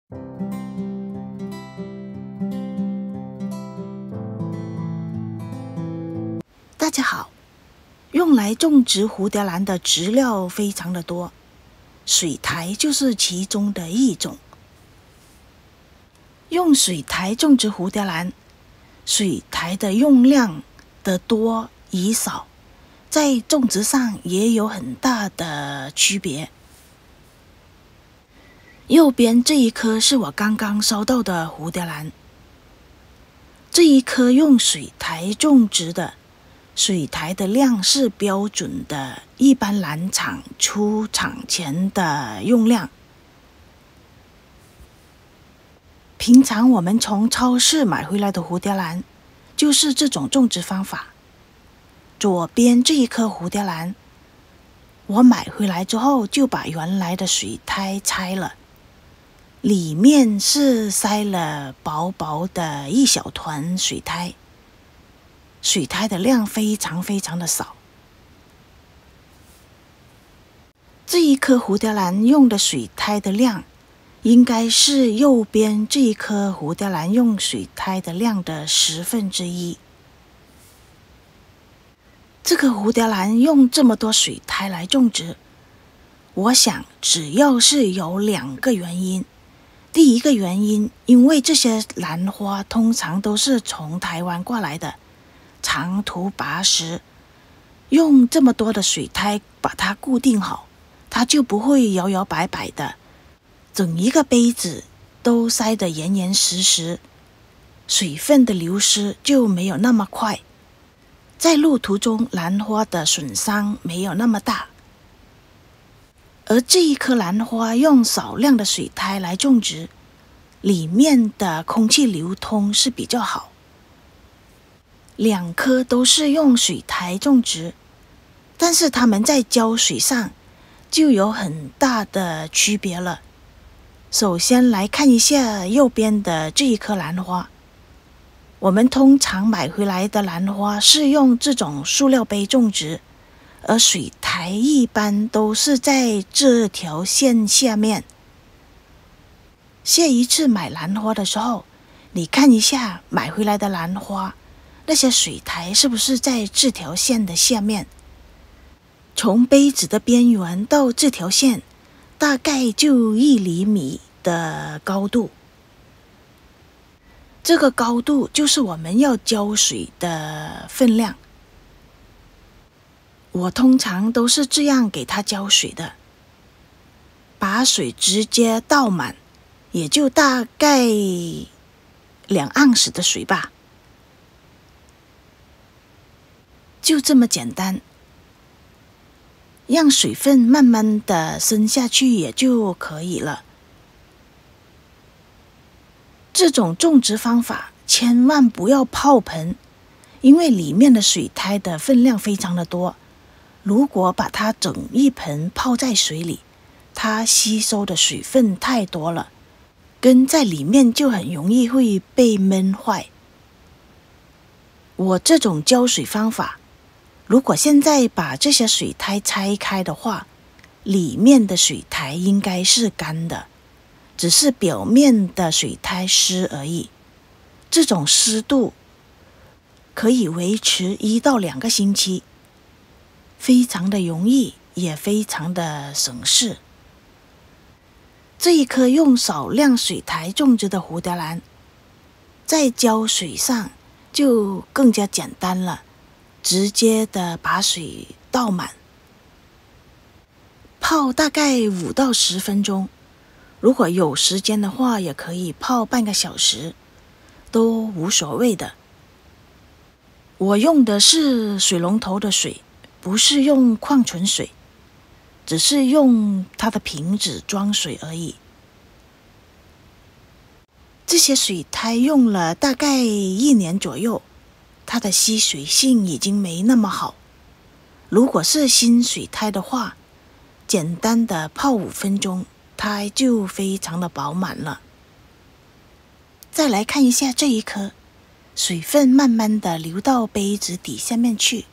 大家好，用来种植蝴蝶兰的植料非常的多，水苔就是其中的一种。用水苔种植蝴蝶兰，水苔的用量的多与少，在种植上也有很大的区别。右边这一颗是我刚刚收到的蝴蝶兰，这一颗用水苔种植的，水苔的量是标准的一般兰场出厂前的用量。平常我们从超市买回来的蝴蝶兰就是这种种植方法。左边这一颗蝴蝶兰，我买回来之后就把原来的水苔拆了，里面是塞了薄薄的一小团水苔，水苔的量非常的少。这一颗蝴蝶兰用的水苔的量应该是右边这一颗蝴蝶兰用水苔的量的1/10。这颗蝴蝶兰用这么多水苔来种植，我想只要是有2个原因。第一个原因，因为这些兰花通常都是从台湾过来的，长途跋涉，用这么多的水苔把它固定好，它就不会摇摇摆摆的，整一个杯子都塞得严实，水分的流失就没有那么快，在路途中兰花的损伤没有那么大。而这一颗兰花用少量的水苔来种植，里面的空气流通是比较好。2颗都是用水苔种植，但是它们在浇水上就有很大的区别了。首先来看一下右边的这一颗兰花，我们通常买回来的兰花是用这种塑料杯种植，而水苔一般都是在这条线下面。下一次买兰花的时候，你看一下买回来的兰花，那些水苔是不是在这条线的下面？从杯子的边缘到这条线，大概就1厘米的高度。这个高度就是我们要浇水的分量。我通常都是这样给它浇水的，把水直接倒满，也就大概2盎司的水吧，就这么简单，让水分慢慢的渗下去也就可以了。这种种植方法千万不要泡盆，因为里面的水苔的分量非常的多，如果把它整一盆泡在水里，它吸收的水分太多了，根在里面就很容易会被闷坏。我这种浇水方法，如果现在把这些水苔拆开的话，里面的水苔应该是干的，只是表面的水苔湿而已。这种湿度可以维持1到2个星期，非常的容易，也非常的省事。这一颗用少量水苔种植的蝴蝶兰，在浇水上就更加简单了，直接的把水倒满，泡大概5到10分钟，如果有时间的话也可以泡半个小时，都无所谓的。我用的是水龙头的水，不是用矿泉水，只是用它的瓶子装水而已。这些水苔用了大概1年左右，它的吸水性已经没那么好。如果是新水苔的话，简单的泡5分钟，它就非常的饱满了。再来看一下这一颗，水分慢慢的流到杯子底下面去，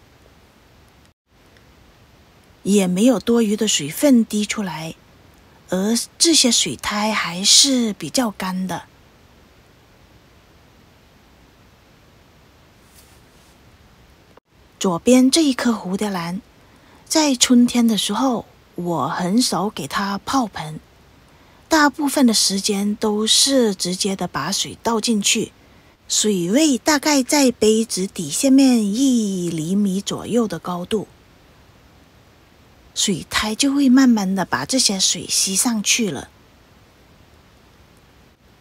也没有多余的水分滴出来，而这些水苔还是比较干的。左边这一颗蝴蝶兰，在春天的时候，我很少给它泡盆，大部分的时间都是直接的把水倒进去，水位大概在杯子底下面1厘米左右的高度，水苔就会慢慢的把这些水吸上去了。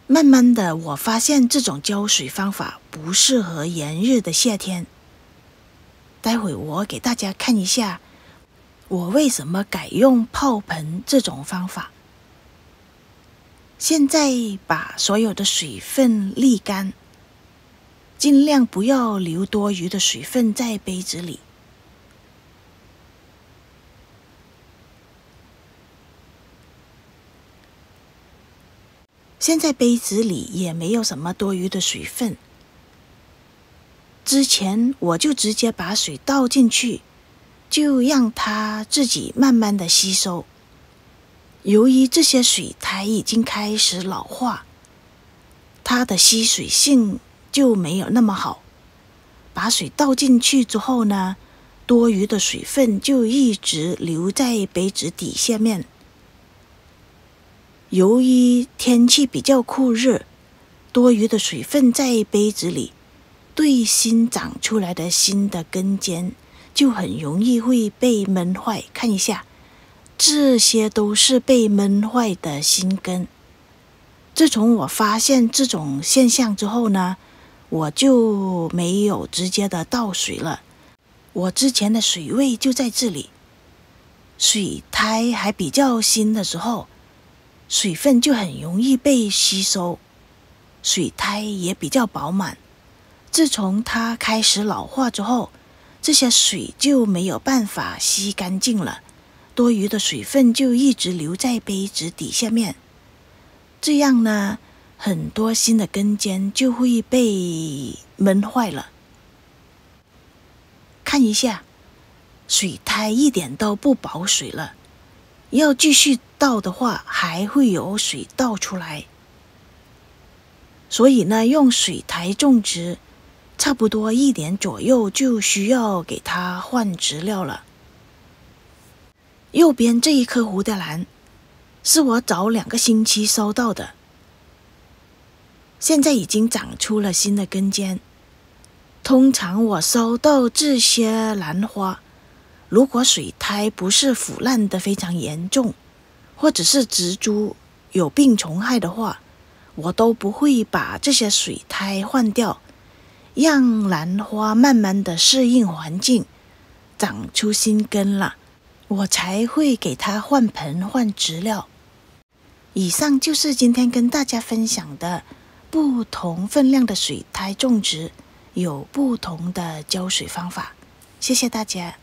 慢慢的，我发现这种浇水方法不适合炎热的夏天。待会我给大家看一下，我为什么改用泡盆这种方法。现在把所有的水分沥干，尽量不要留多余的水分在杯子里。现在杯子里也没有什么多余的水分。之前我就直接把水倒进去，就让它自己慢慢的吸收。由于这些水苔已经开始老化，它的吸水性就没有那么好。把水倒进去之后呢，多余的水分就一直留在杯子底下面。由于天气比较酷热，多余的水分在杯子里，对新长出来的新的根尖就很容易会被闷坏。看一下，这些都是被闷坏的新根。自从我发现这种现象之后呢，我就没有直接的倒水了。我之前的水位就在这里，水苔还比较新的时候，水分就很容易被吸收，水苔也比较饱满。自从它开始老化之后，这些水就没有办法吸干净了，多余的水分就一直留在杯子底下面。这样呢，很多新的根尖就会被闷坏了。看一下，水苔一点都不保水了，要继续倒的话，还会有水倒出来。所以呢，用水苔种植，差不多1年左右就需要给它换植料了。右边这一颗蝴蝶兰是我早2个星期收到的，现在已经长出了新的根尖。通常我收到这些兰花，如果水苔不是腐烂的非常严重，或者是植株有病虫害的话，我都不会把这些水苔换掉，让兰花慢慢的适应环境，长出新根了，我才会给它换盆换植料。以上就是今天跟大家分享的不同分量的水苔种植有不同的浇水方法，谢谢大家。